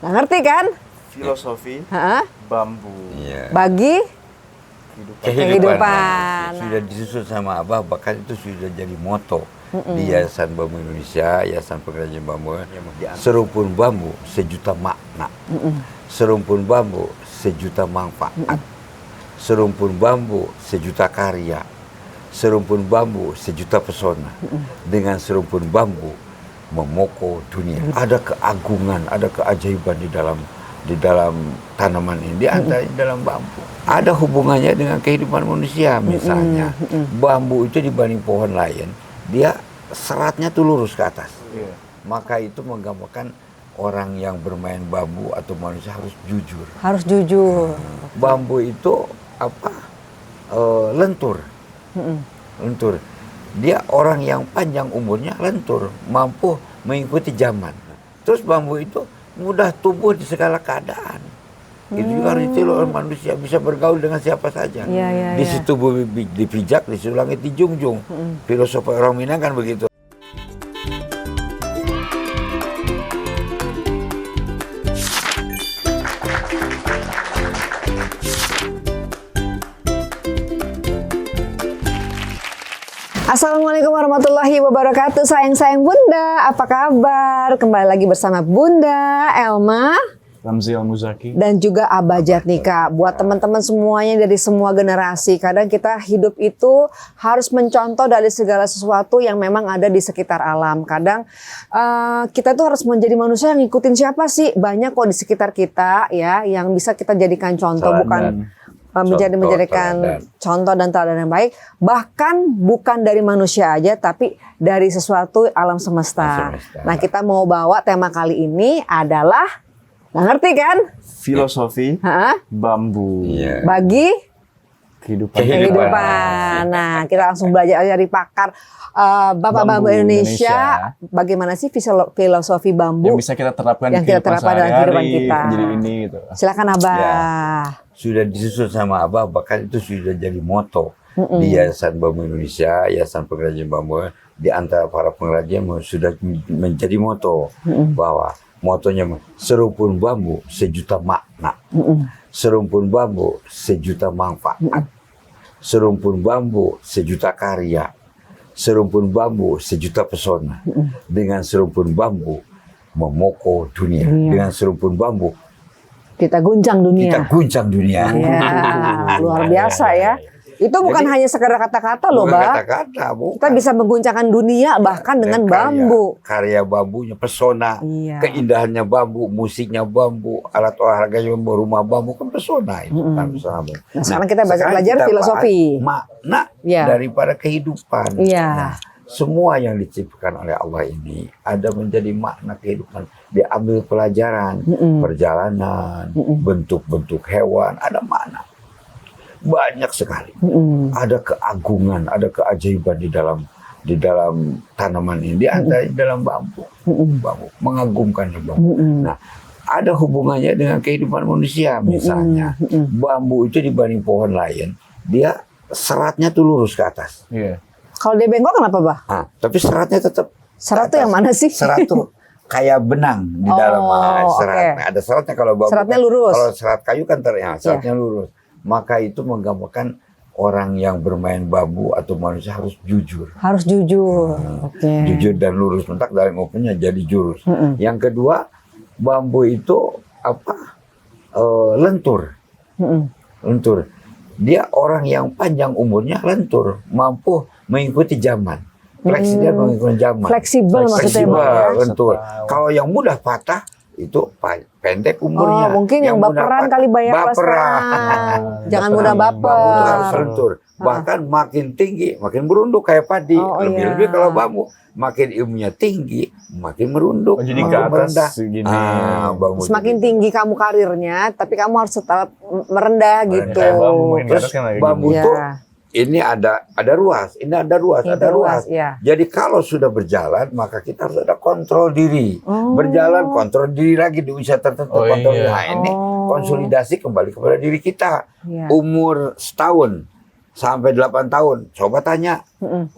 Nggak ngerti kan? Filosofi Hah? bambu Iya. Bagi kehidupan. Sudah disusun sama Abah, bahkan itu sudah jadi moto di Yayasan Bambu Indonesia, Yayasan Pengrajin Bambu. Serumpun bambu sejuta makna, serumpun bambu sejuta manfaat, serumpun bambu sejuta karya, serumpun bambu sejuta pesona. Dengan serumpun bambu memoko dunia. Ada keagungan, ada keajaiban di dalam tanaman ini, di dalam bambu. Ada hubungannya dengan kehidupan manusia. Misalnya, bambu itu dibanding pohon lain, dia seratnya tuh lurus ke atas. Maka itu menggambarkan orang yang bermain bambu atau manusia harus jujur. Harus jujur. Bambu itu apa? Lentur. Lentur. Dia orang yang panjang umurnya, lentur, mampu mengikuti zaman. Terus bambu itu mudah tumbuh di segala keadaan. Itu juga harus ditiru oleh manusia, bisa bergaul dengan siapa saja. Di situ bumi dipijak, di situ langit dijunjung. Filosofi orang Minang kan begitu. Assalamualaikum warahmatullahi wabarakatuh. Sayang-sayang Bunda, apa kabar? Kembali lagi bersama Bunda Elma, Ramzi Al-Muzaki, dan juga Abah Jatnika. Buat teman-teman semuanya dari semua generasi, kadang kita hidup itu harus mencontoh dari segala sesuatu yang memang ada di sekitar alam. Kadang kita tuh harus menjadi manusia yang ngikutin siapa sih? Banyak kok di sekitar kita ya yang bisa kita jadikan contoh, bukan menjadikan contoh dan teladan yang baik. Bahkan bukan dari manusia aja, tapi dari sesuatu alam semesta. Nah, kita mau bawa tema kali ini adalah, nggak ngerti kan? Filosofi bambu Bagi kehidupan. Nah, kita langsung belajar dari pakar Bapak Bambu Indonesia. Bagaimana sih filosofi bambu yang bisa kita terapkan yang kita terapkan dalam kehidupan kita. Jadi ini gitu. Silakan Abah. Ya. Sudah disusun sama Abah, bahkan itu sudah jadi moto di Yayasan Bambu Indonesia, Yayasan Pengrajin Bambu. Di antara para pengrajin sudah menjadi moto bahwa motonya serumpun bambu sejuta makna, serumpun bambu sejuta manfaat, serumpun bambu sejuta karya, serumpun bambu sejuta pesona. Dengan serumpun bambu memoko dunia. Dengan serumpun bambu Kita guncang dunia. Ya, luar biasa ya. Itu bukan hanya sekedar kata-kata loh, Mbak. Kata-kata, kita bisa mengguncangkan dunia bahkan dengan bambu. Karya bambunya, pesona, keindahannya bambu, musiknya bambu, alat olahraganya bambu, rumah bambu kan pesona itu. Nah, sekarang kita belajar filosofi. Makna daripada kehidupan. Nah, semua yang diciptakan oleh Allah ini ada menjadi makna kehidupan. Diambil pelajaran, perjalanan, bentuk-bentuk hewan, ada makna. Banyak sekali. Ada keagungan, ada keajaiban di dalam tanaman ini, di dalam bambu. Bambu mengagumkan bambu. Nah, ada hubungannya dengan kehidupan manusia. Misalnya, bambu itu dibanding pohon lain, dia seratnya tuh lurus ke atas. Kalau dia bengkok kenapa, Bah? Tapi seratnya tetap. Serat tuh yang mana sih? Serat tuh kayak benang di dalam serat. Ada seratnya kalau bambu. Seratnya lurus. Kalau serat kayu kan seratnya lurus. Maka itu menggambarkan orang yang bermain bambu atau manusia harus jujur. Harus jujur. Jujur dan lurus, mentak dari ngopinya jadi jurus. Yang kedua, bambu itu apa? Lentur. Lentur. Dia orang yang panjang umurnya, lentur, mampu mengikuti zaman. Fleksibel mengikuti zaman. Fleksibel maksudnya. Lentur. Kalau yang mudah patah itu pendek umurnya. Mungkin yang baperan kali banyak Jangan mudah baper. Bambu itu harus lentur. Bahkan makin tinggi, makin merunduk kayak padi. Lebih-lebih kalau bambu makin ilmunya tinggi, makin merunduk. Jadi ke atas gini. Semakin tinggi kamu karirnya, tapi kamu harus tetap merendah gitu. Terus bambu itu ini ada ruas, ini ada ruas, ada ruas. Jadi kalau sudah berjalan, maka kita harus ada kontrol diri. Berjalan, kontrol diri lagi di usia tertentu. Nah, ini konsolidasi kembali kepada diri kita. Umur setahun sampai 8 tahun, coba tanya.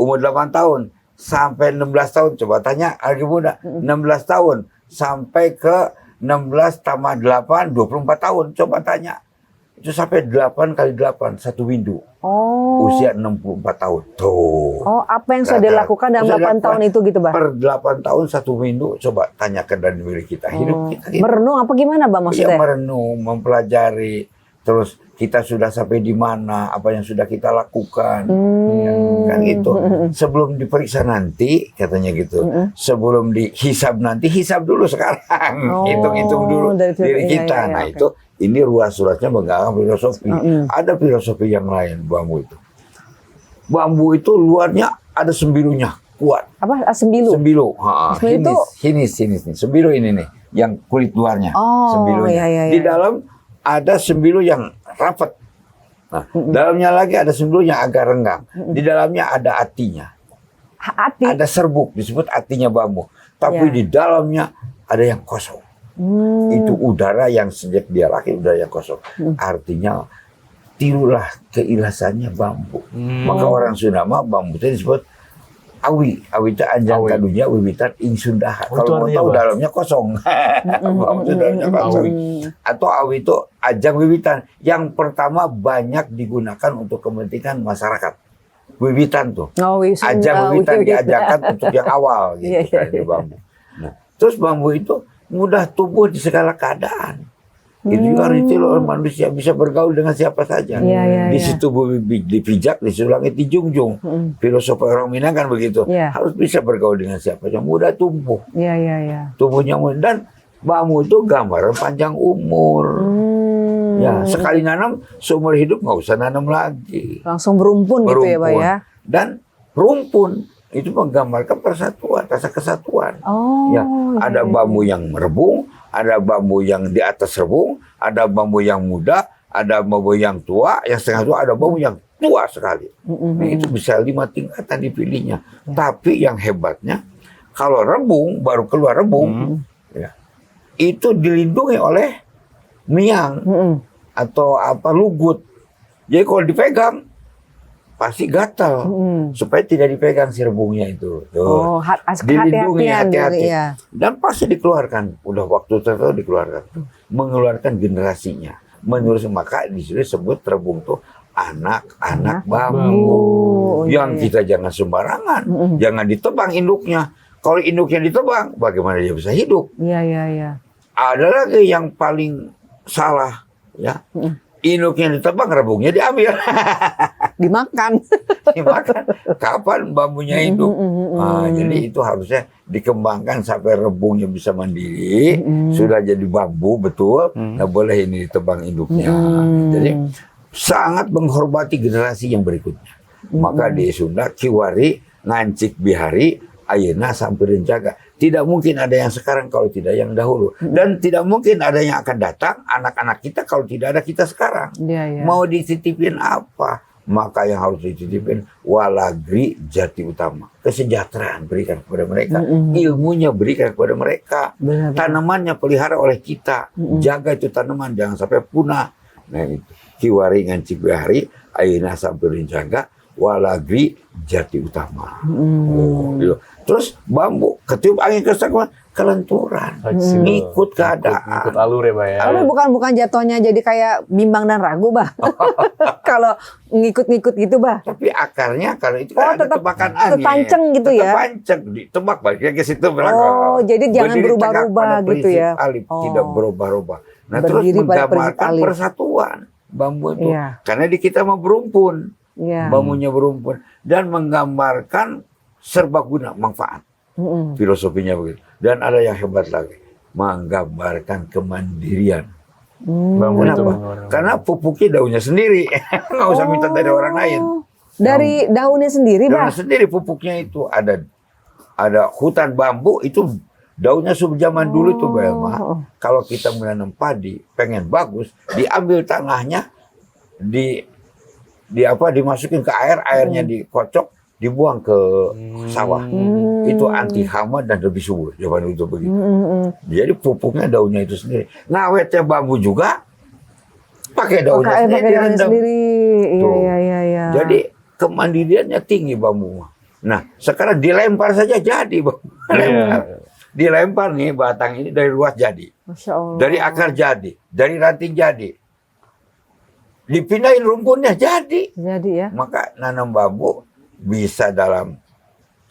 Umur 8 tahun sampai 16 tahun, coba tanya lagi muda. 16 tahun sampai ke 16 tambah 8, 24 tahun. Coba tanya. Itu sampai 8 kali 8, satu windu. Oh. Usia 64 tahun. Tuh. Oh, apa yang sudah dilakukan dalam 8 tahun itu gitu, Bah? Per 8 tahun satu windu, coba tanyakan dari diri kita. Hidup kita gitu. Merenung apa gimana, Bah, maksudnya? Ya, merenung, mempelajari. Terus kita sudah sampai di mana, apa yang sudah kita lakukan. Kan gitu. Sebelum diperiksa nanti, katanya gitu. Sebelum dihisab nanti, hisab dulu sekarang. Hitung-hitung dulu dari diri kita. iya, Nah, oke. itu ini ruas-ruasnya menggalang filosofi. Ada filosofi yang lain, bambu itu. Bambu itu luarnya ada sembilunya, kuat. Apa? Sembilu? Sembilu. Sembilu Hinis nih. Sembilu ini nih, yang kulit luarnya. Oh, sembilunya. iya. Di dalam ada sembilu yang rapat. Nah, dalamnya lagi ada sembilu yang agak renggang. Di dalamnya ada atinya. Hati. Ada serbuk, disebut atinya bambu. Tapi di dalamnya ada yang kosong. Itu udara yang sejak dia lahir, udara yang kosong. Artinya, tirulah keikhlasannya bambu. Maka orang Sunda mah bambu itu disebut awi. Awi itu anjang kadunya wiwitan ing Sundaha. Kalau mau tahu dalamnya kosong. Bambu itu dalamnya kosong. Atau awi itu ajang wiwitan. Yang pertama banyak digunakan untuk kepentingan masyarakat. Wiwitan tuh. Ajang wiwitan diajarkan untuk yang awal gitu kan di bambu. Nah, terus bambu itu mudah tumbuh di segala keadaan. Itu juga harus ditiru oleh manusia, bisa bergaul dengan siapa saja. Di situ dipijak, di situ langit dijunjung. Filosofi orang Minang kan begitu. Harus bisa bergaul dengan siapa saja, mudah tumbuh. Tumbuhnya mudah. Dan bambu itu gambaran panjang umur. Ya, sekali nanam seumur hidup nggak usah nanam lagi. Langsung berumpun gitu ya, Pak ya. Dan rumpun itu menggambarkan persatuan, rasa kesatuan. Ada bambu yang merebung, ada bambu yang di atas rebung, ada bambu yang muda, ada bambu yang tua, yang setengah tua, ada bambu yang tua sekali. Nah, itu bisa 5 tingkatan dipilihnya. Tapi yang hebatnya, kalau rebung, baru keluar rebung, itu dilindungi oleh miang atau apa lugut. Jadi kalau dipegang, pasti gatal supaya tidak dipegang si rebungnya itu. Tuh. Dilindungi hati-hati. Dan pasti dikeluarkan. Udah waktu tertentu dikeluarkan. Mengeluarkan generasinya. Menurut maka disebut rebung tuh anak-anak bambu. Yang kita jangan sembarangan. Jangan ditebang induknya. Kalau induknya ditebang, bagaimana dia bisa hidup? Ada lagi yang paling salah, ya. Induknya ditebang, rebungnya diambil. Dimakan. Kapan bambunya hidup? Jadi itu harusnya dikembangkan sampai rebungnya bisa mandiri. Sudah jadi bambu, betul. Nah, boleh ini ditebang induknya. Jadi sangat menghormati generasi yang berikutnya. Maka di Sunda, kiwari, ngancik bihari, ayeuna sampai jaga. Tidak mungkin ada yang sekarang kalau tidak yang dahulu. Dan tidak mungkin ada yang akan datang anak-anak kita kalau tidak ada kita sekarang. Mau dititipin apa? Maka yang harus dititipin walagri jati utama. Kesejahteraan berikan kepada mereka. Ilmunya berikan kepada mereka. Tanamannya pelihara oleh kita. Jaga itu tanaman jangan sampai punah. Nah itu. Kiwari ngancik bihari ayeuna sampai jaga walagri jati utama. Gitu. Terus bambu ketiup angin kesak kelenturan, ngikut keadaan. Ikut alur ya, Pak ya. Tapi bukan jatuhnya jadi kayak bimbang dan ragu, Bah. Kalau ngikut-ngikut gitu, Bah. Tapi akarnya kalau itu kan ada tebakan angin. Terpanceng gitu ya. Terpanceng, ditebak baliknya ke situ belakang. Oh, jadi jangan berubah-ubah gitu ya. Alif, tidak berubah-ubah. Nah, terus menggambarkan persatuan bambu itu. Karena di kita mau berumpun. Bambunya berumpun dan menggambarkan serbaguna manfaat. Filosofinya begitu. Dan ada yang hebat lagi, menggambarkan kemandirian. Kenapa? Karena pupuknya daunnya sendiri, nggak usah minta dari orang lain. Dari daunnya sendiri, Bah? Daunnya sendiri pupuknya itu ada hutan bambu itu daunnya zaman dulu tuh, Mbak. Kalau kita menanam padi, pengen bagus, diambil tanahnya, dimasukin ke air, airnya dikocok, dibuang ke sawah. Itu anti hama dan lebih subur. Zaman itu begitu. Jadi pupuknya daunnya itu sendiri. Ngawetnya bambu juga pakai daunnya sendiri. Iya. Jadi kemandiriannya tinggi bambu. Nah, sekarang dilempar saja jadi bambu. dilempar nih batang ini dari luas jadi, Masya Allah. dari akar jadi, dari ranting jadi, dipindahin rumputnya jadi. Jadi ya. Maka nanam bambu bisa dalam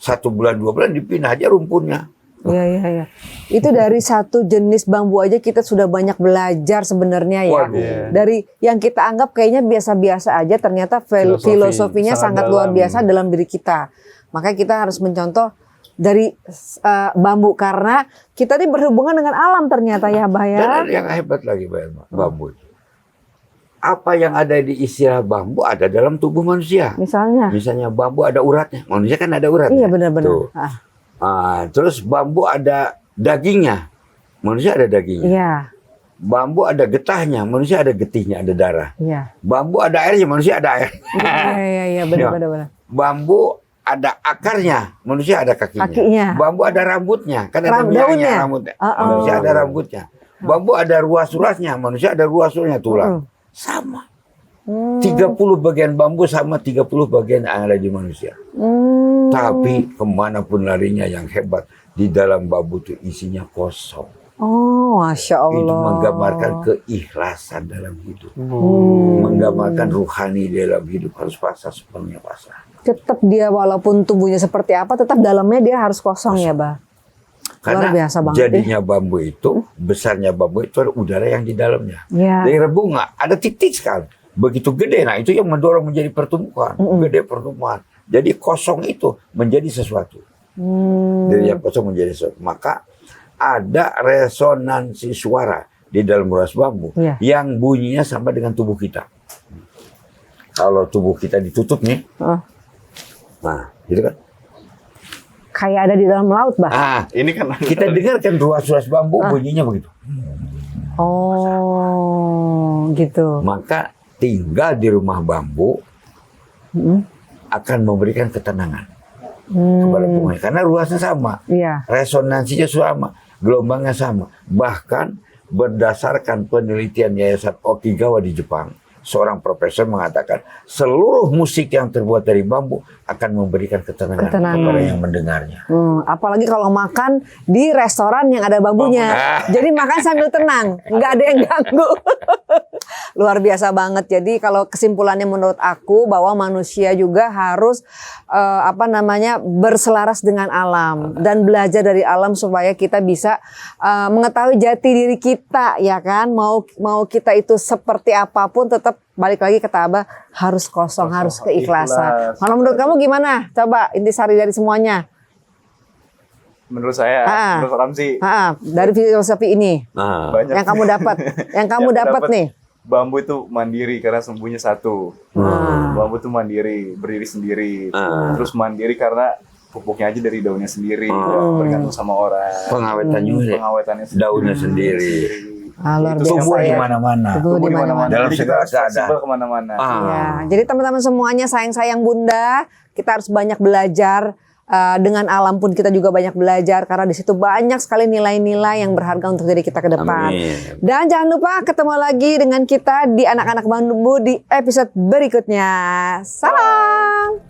1 bulan 2 bulan dipindah aja rumputnya. Iya, iya, iya. Itu dari satu jenis bambu aja kita sudah banyak belajar sebenarnya ya. Waduh. Dari yang kita anggap kayaknya biasa-biasa aja, ternyata filosofinya sangat luar biasa dalam diri kita. Makanya kita harus mencontoh dari bambu, karena kita ini berhubungan dengan alam ternyata ya, Bah ya. Dan yang hebat lagi bambu itu, apa yang ada di istilah bambu ada dalam tubuh manusia. Misalnya bambu ada uratnya, manusia kan ada uratnya. Iya, benar-benar. Tuh. Terus bambu ada dagingnya, manusia ada dagingnya. Iya. Bambu ada getahnya, manusia ada getihnya, ada darah. Iya. Bambu ada airnya, manusia ada air. Iya, benar-benar. Bambu ada akarnya, manusia ada kakinya. Bambu ada rambutnya, kan ada mianya rambutnya. Manusia ada rambutnya. Bambu ada ruas-ruasnya, manusia ada ruas-ruasnya tulang. Sama. 30 bagian bambu sama 30 bagian yang ada di manusia. Tapi kemanapun larinya yang hebat, di dalam bambu itu isinya kosong. Oh, Masya Allah. Itu menggambarkan keikhlasan dalam hidup. Menggambarkan ruhani dalam hidup, harus pasrah sepenuhnya pasrah. Tetap dia walaupun tubuhnya seperti apa, tetap dalamnya dia harus kosong. Ya, Bah. Karena luar biasa banget jadinya bambu itu, besarnya bambu itu ada udara yang di dalamnya. Ya. Dari rebung ada titik sekali. Begitu gede, nah itu yang mendorong menjadi pertumbuhan. Gede pertumbuhan. Jadi kosong itu menjadi sesuatu. Dari yang kosong menjadi sesuatu. Maka ada resonansi suara di dalam ruas bambu yang bunyinya sama dengan tubuh kita. Kalau tubuh kita ditutup nih, nah, gitu kan? Kayak ada di dalam laut, Bah. Ini kan kita dengarkan ruas-ruas bambu bunyinya begitu. Oh, gitu. Maka tinggal di rumah bambu akan memberikan ketenangan kepada penghuni, karena ruasnya sama, resonansinya sama, gelombangnya sama. Bahkan berdasarkan penelitian Yayasan Okigawa di Jepang, seorang profesor mengatakan seluruh musik yang terbuat dari bambu akan memberikan ketenangan kepada yang mendengarnya. Apalagi kalau makan di restoran yang ada bambunya. Jadi makan sambil tenang, nggak ada yang ganggu. Luar biasa banget. Jadi kalau kesimpulannya menurut aku bahwa manusia juga harus berselaras dengan alam dan belajar dari alam supaya kita bisa mengetahui jati diri kita, ya kan? Mau kita itu seperti apapun, tetap balik lagi kata Abah, harus kosong, harus keikhlasan. Kalau menurut kamu gimana? Coba intisari dari semuanya. Menurut saya, menurut Ramzi, dari filosofi ini, banyak yang kamu dapat, nih. Bambu itu mandiri karena sumbunya satu. Bambu itu mandiri, berdiri sendiri. Terus mandiri karena pupuknya aja dari daunnya sendiri, bergantung sama orang. Pengawetannya daunnya sendiri. Luar biasa, tumbuh di mana-mana. Tumbuh di mana-mana. Dalam segala keadaan. Kemana-mana. Ya, jadi teman-teman semuanya, sayang-sayang Bunda, kita harus banyak belajar. Dengan alam pun kita juga banyak belajar, karena di situ banyak sekali nilai-nilai yang berharga untuk diri kita ke depan. Amin. Dan jangan lupa ketemu lagi dengan kita di Anak-anak Bambu di episode berikutnya. Salam.